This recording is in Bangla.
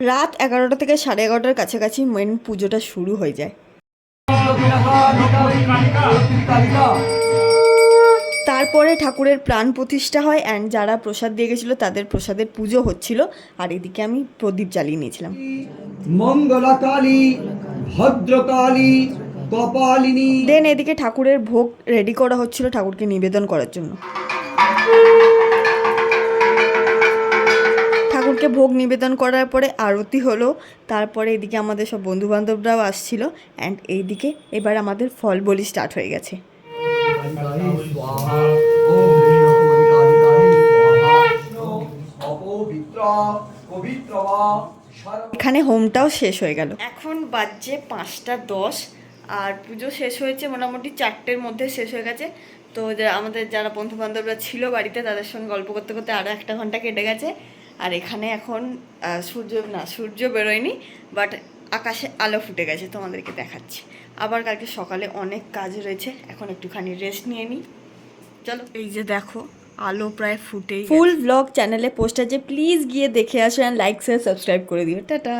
রাত 11টা থেকে 11:30টার কাছাকাছি মেন পুজোটা শুরু হয়ে যায়। তারপরে ঠাকুরের প্রাণ প্রতিষ্ঠা হয় অ্যান্ড যারা প্রসাদ দিয়ে গেছিলো তাদের প্রসাদের পুজো হচ্ছিল। আর এদিকে আমি প্রদীপ জ্বালিয়ে নিয়েছিলাম। মঙ্গলাকালী, ভদ্রকালী, কপালিনী। দেন এদিকে ঠাকুরের ভোগ রেডি করা হচ্ছিল ঠাকুরকে নিবেদন করার জন্য। ঠাকুরকে ভোগ নিবেদন করার পরে আরতি হলো। তারপরে এদিকে আমাদের সব বন্ধুবান্ধবরাও আসছিল অ্যান্ড এইদিকে এবার আমাদের ফল বলি স্টার্ট হয়ে গেছে। এখানে হোমটাও শেষ হয়ে গেল। এখন বাজছে 5:10 আর পুজো শেষ হয়েছে মোটামুটি 4টের মধ্যে শেষ হয়ে গেছে। তো আমাদের যারা বন্ধু বান্ধবরা ছিল বাড়িতে তাদের সঙ্গে গল্প করতে করতে আরও 1 ঘন্টা কেটে গেছে। আর এখানে এখন সূর্য বেরোয়নি, বাট আকাশে আলো ফুটে গেছে, তোমাদেরকে দেখাচ্ছি। আবার কালকে সকালে অনেক কাজ রয়েছে, এখন একটুখানি রেস্ট নিয়ে নিই। চলো, এই যে দেখো আলো প্রায় ফুটেই। ফুল ব্লগ চ্যানেলে পোস্ট আছে, প্লিজ গিয়ে দেখে আসো অ্যান্ড লাইক শেয়ার সাবস্ক্রাইব করে দিও। টাটা।